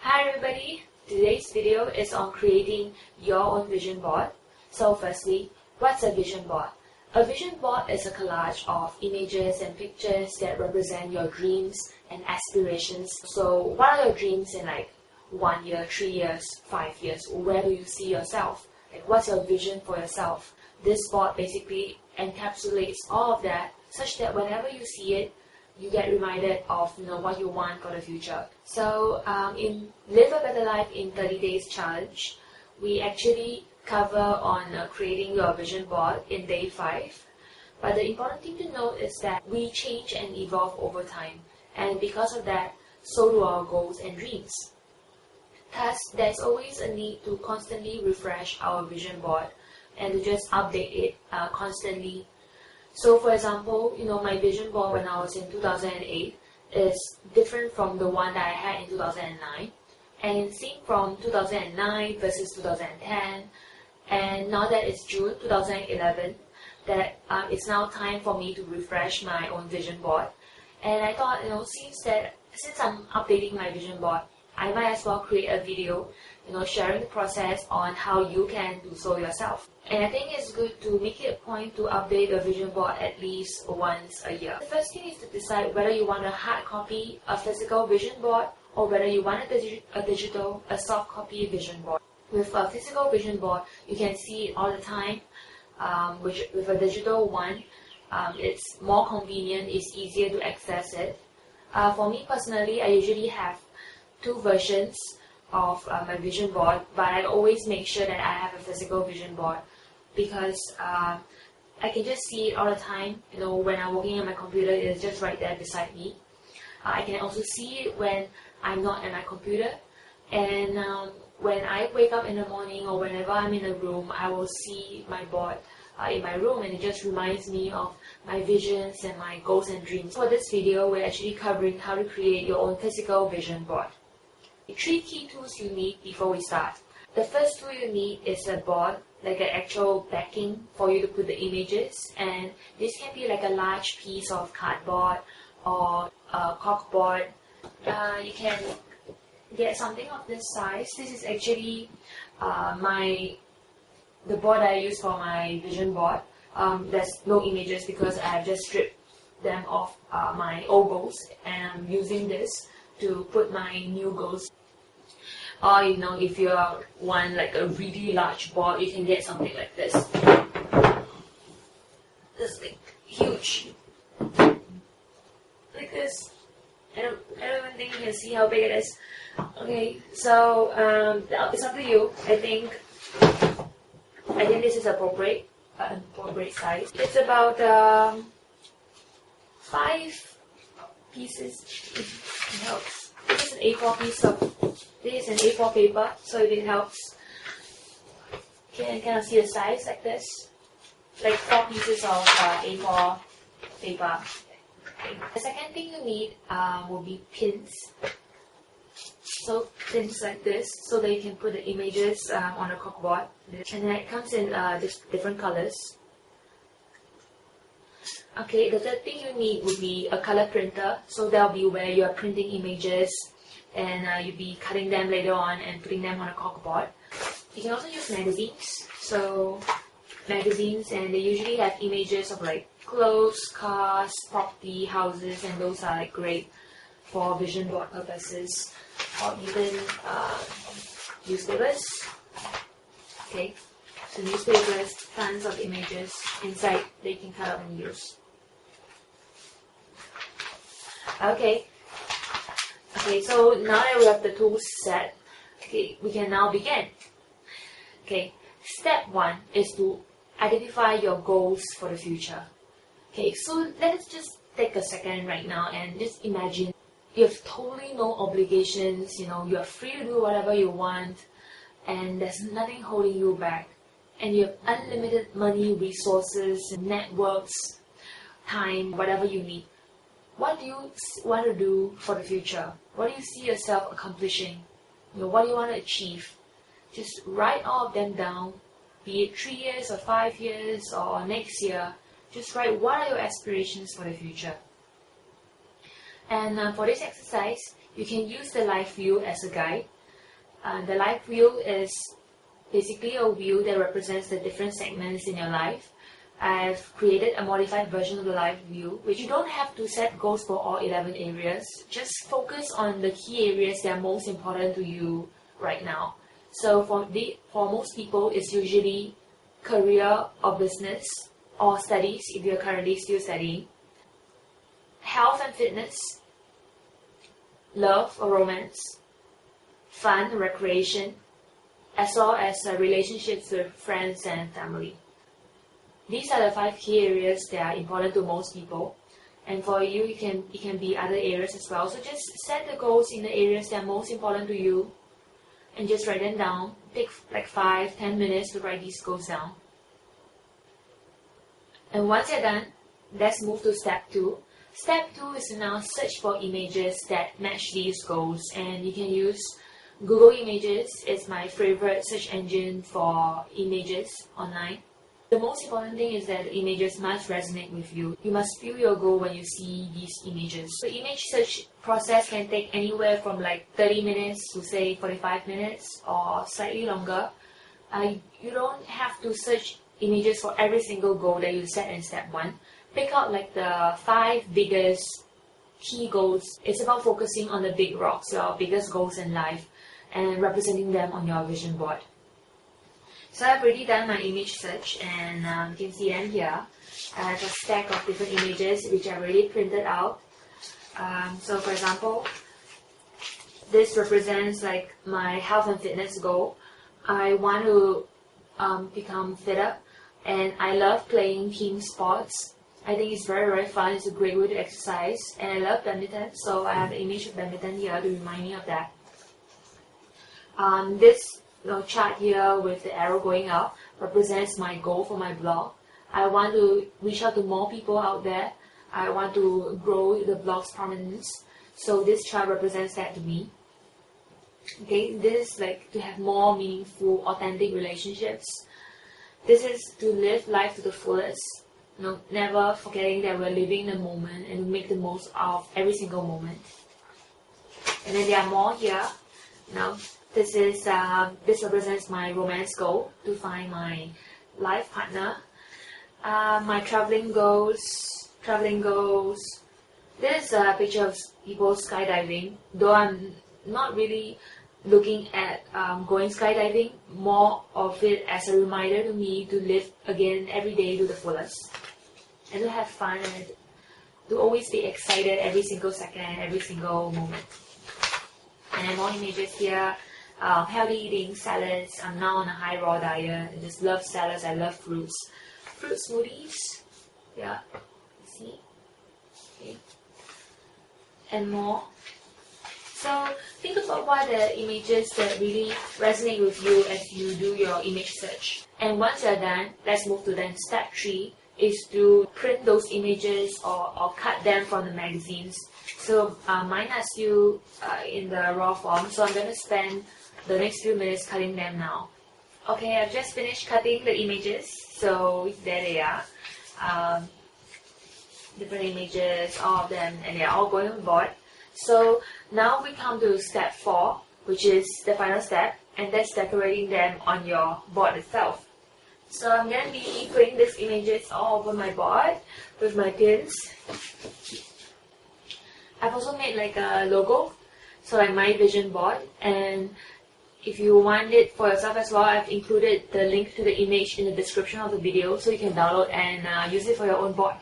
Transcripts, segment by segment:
Hi everybody, today's video is on creating your own vision board. So firstly, what's a vision board? A vision board is a collage of images and pictures that represent your dreams and aspirations. So what are your dreams in 1 year, 3 years, 5 years? Where do you see yourself? What's your vision for yourself? This board basically encapsulates all of that such that whenever you see it, you get reminded of what you want for the future. So in Live a Better Life in 30 Days Challenge, we actually cover on creating your vision board in day 5. But the important thing to note is that we change and evolve over time, and because of that, so do our goals and dreams. Thus, there's always a need to constantly refresh our vision board and to just update it constantly. So for example, my vision board when I was in 2008 is different from the one that I had in 2009. And seeing from 2009 versus 2010, and now that it's June 2011, that it's now time for me to refresh my own vision board. And I thought, since I'm updating my vision board, I might as well create a video, sharing the process on how you can do so yourself. And I think it's good to make it a point to update your vision board at least once a year. The first thing is to decide whether you want a hard copy, a physical vision board, or whether you want a soft copy vision board. With a physical vision board, you can see it all the time. With a digital one, it's more convenient, it's easier to access it. For me personally, I usually have 2 versions of my vision board, but I always make sure that I have a physical vision board because I can just see it all the time. When I'm working on my computer, it's just right there beside me. I can also see it when I'm not at my computer, and when I wake up in the morning or whenever I'm in a room, I will see my board in my room, and it just reminds me of my visions and my goals and dreams. For this video, we're actually covering how to create your own physical vision board. 3 key tools you need before we start. The first tool you need is a board, like an actual backing for you to put the images, and this can be like a large piece of cardboard or a corkboard. You can get something of this size. This is actually the board I use for my vision board. There's no images because I have just stripped them off my old goals, and I'm using this to put my new goals. Or if you want like a really large board, you can get something like this. This thing, huge, like this. I don't even think you can see how big it is. Okay, so it's up to you. I think this is appropriate size. It's about 5 pieces. It helps. This is an A4 piece of. This is an A4 paper, so it helps. You can kind of see the size like this, like 4 pieces of A4 paper. Okay. The second thing you need will be pins. So pins like this, so that you can put the images on a corkboard. And then it comes in different colors. Okay, the third thing you need would be a color printer. So that'll be where you are printing images, and you'll be cutting them later on and putting them on a corkboard. You can also use magazines. So magazines, and they usually have images of clothes, cars, property, houses, and those are great for vision board purposes. Or even newspapers. Okay, so newspapers, tons of images inside that you can cut out and use. Okay, so now that we have the tools set, we can now begin. Okay, step 1 is to identify your goals for the future. Okay, so let's just take a second right now and just imagine you have totally no obligations, you are free to do whatever you want, and there's nothing holding you back. And you have unlimited money, resources, networks, time, whatever you need. What do you want to do for the future? What do you see yourself accomplishing? What do you want to achieve? Just write all of them down, be it 3 years or 5 years or next year. Just write what are your aspirations for the future. And for this exercise, you can use the live view as a guide. The life wheel is basically a wheel that represents the different segments in your life. I've created a modified version of the life wheel, which you don't have to set goals for all 11 areas. Just focus on the key areas that are most important to you right now. So for most people, it's usually career or business or studies if you're currently still studying, health and fitness, love or romance, fun, recreation, as well as relationships with friends and family. These are the 5 key areas that are important to most people. And for you, it can be other areas as well. So just set the goals in the areas that are most important to you and just write them down. Take like 5-10 minutes to write these goals down. And once you're done, let's move to step 2. Step 2 is to now search for images that match these goals, and you can use Google Images. It's my favorite search engine for images online. The most important thing is that the images must resonate with you. You must feel your goal when you see these images. The image search process can take anywhere from like 30 minutes to say 45 minutes or slightly longer. You don't have to search images for every single goal that you set in step 1. Pick out like the 5 biggest key goals. It's about focusing on the big rocks, your biggest goals in life, and representing them on your vision board. So I've already done my image search, and you can see them here. I have a stack of different images which I've already printed out. So for example, this represents like my health and fitness goal. I want to become fitter, and I love playing team sports. I think it's very, very fun. It's a great way to exercise, and I love badminton, so I have an image of badminton here to remind me of that. This chart here with the arrow going up represents my goal for my blog. I want to reach out to more people out there. I want to grow the blog's prominence, so this chart represents that to me. Okay, this is like to have more meaningful, authentic relationships. This is to live life to the fullest. Never forgetting that we're living the moment and make the most of every single moment. And then there are more here. This represents my romance goal, to find my life partner. My traveling goals. This is a picture of people skydiving, though I'm not really looking at going skydiving, more of it as a reminder to me to live again every day to the fullest, and to have fun, and to always be excited every single second, every single moment. And then more images here. Healthy eating, salads. I'm now on a high raw diet. I just love salads. I love fruits. Fruit smoothies. Yeah. See? Okay. And more. So think about what the images that really resonate with you as you do your image search. And once you're done, let's move to then step 3 is to print those images or cut them from the magazines. So mine are still in the raw form, so I'm going to spend the next few minutes cutting them now. Okay, I've just finished cutting the images, so there they are. Different images, all of them, and they're all going on board. So now we come to step 4, which is the final step, and that's decorating them on your board itself. So I'm going to be putting these images all over my board with my pins. I've also made like a logo, so like my vision board, and if you want it for yourself as well, I've included the link to the image in the description of the video, so you can download and use it for your own board.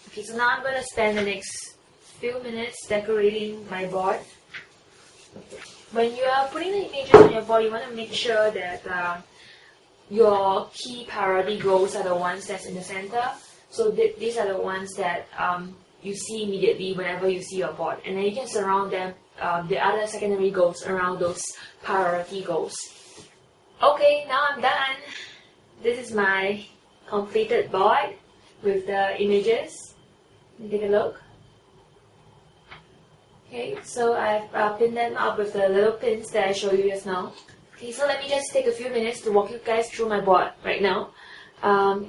Okay, so now I'm going to spend the next few minutes decorating my board. When you are putting the images on your board, you want to make sure that your key priority goals are the ones that's in the center. So these are the ones that you see immediately whenever you see your board, and then you can surround them, the other secondary goals, around those priority goals. Okay, now I'm done. This is my completed board with the images. Take a look. Okay, so I've pinned them up with the little pins that I showed you just now. Okay, so let me just take a few minutes to walk you guys through my board right now.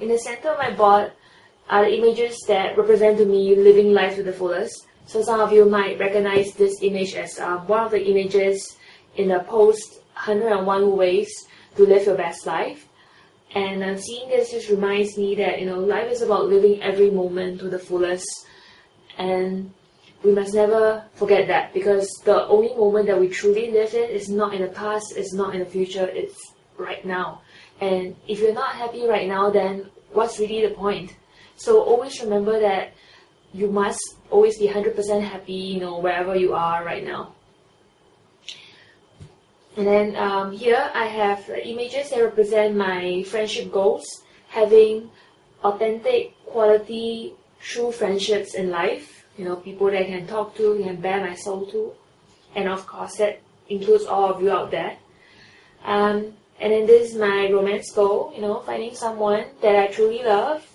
In the center of my board are the images that represent to me living life to the fullest. So some of you might recognize this image as one of the images in the post 101 ways to live your best life. And seeing this just reminds me that life is about living every moment to the fullest, and we must never forget that, because the only moment that we truly live in is not in the past, it's not in the future, it's right now. And if you're not happy right now, then what's really the point? So always remember that you must always be 100% happy, wherever you are right now. And then here I have images that represent my friendship goals, having authentic, quality, true friendships in life. People that I can talk to, can bear my soul to. And of course, that includes all of you out there. And then this is my romance goal, finding someone that I truly love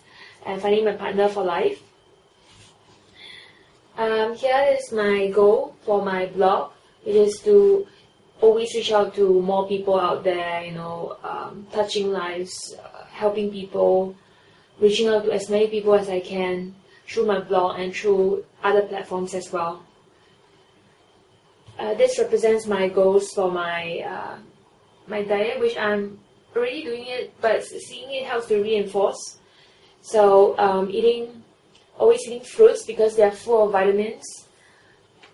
and finding my partner for life. Here is my goal for my blog, which is to always reach out to more people out there, touching lives, helping people, reaching out to as many people as I can through my blog and through other platforms as well. This represents my goals for my my diet, which I'm already doing it, but seeing it helps to reinforce. So always eating fruits because they are full of vitamins,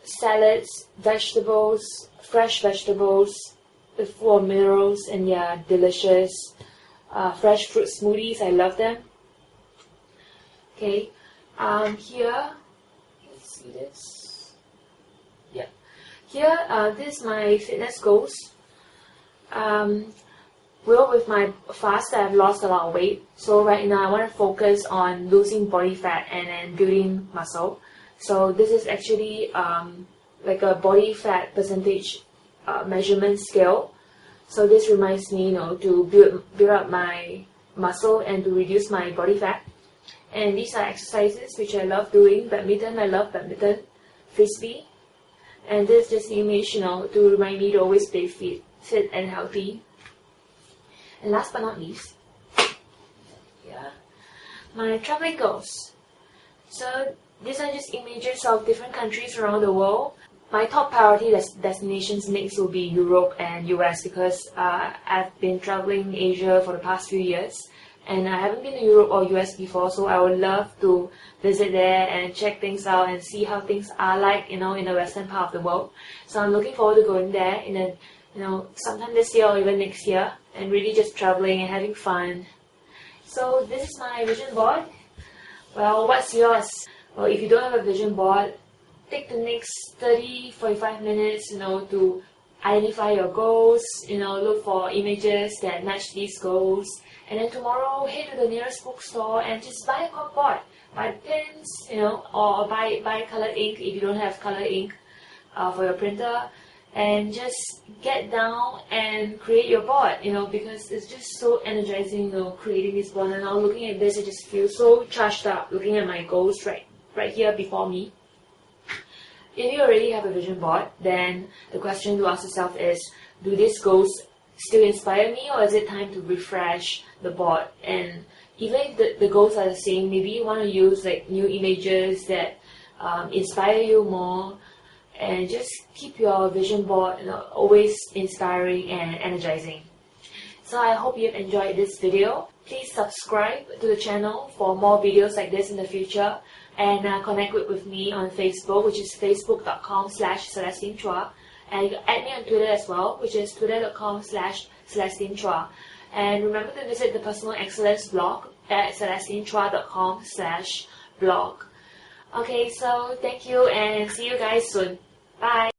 salads, vegetables, fresh vegetables, full of minerals, and delicious. Fresh fruit smoothies, I love them. Okay, here, let's see this. Yeah, here, this is my fitness goals. With my fast, I've lost a lot of weight. So right now, I want to focus on losing body fat and then building muscle. So this is actually like a body fat percentage measurement scale. So this reminds me, to build up my muscle and to reduce my body fat. And these are exercises which I love doing. Badminton, I love badminton, frisbee. And this is just the image, to remind me to always stay fit and healthy. And last but not least, my traveling goals. So these are just images of different countries around the world. My top priority destinations next will be Europe and US, because I've been traveling Asia for the past few years, and I haven't been to Europe or US before, so I would love to visit there and check things out and see how things are like, in the western part of the world. So I'm looking forward to going there sometime this year or even next year, and really just traveling and having fun. So this is my vision board. Well, what's yours? Well, if you don't have a vision board, take the next 30-45 minutes, to identify your goals, look for images that match these goals. And then tomorrow, head to the nearest bookstore and just buy a corkboard, buy pens, or buy colored ink if you don't have colored ink for your printer. And just get down and create your board, because it's just so energizing, creating this board. And now looking at this, I just feel so charged up, looking at my goals right here before me. If you already have a vision board, then the question to ask yourself is, do these goals still inspire me, or is it time to refresh the board? And even if the goals are the same, maybe you want to use new images that inspire you more, and just keep your vision board always inspiring and energizing. So I hope you've enjoyed this video. Please subscribe to the channel for more videos like this in the future, and connect with me on Facebook, which is facebook.com/Celestine Chua, and you can add me on Twitter as well, which is twitter.com/Celestine Chua. And remember to visit the Personal Excellence blog at celestinechua.com/blog. Okay, so thank you and see you guys soon. Bye!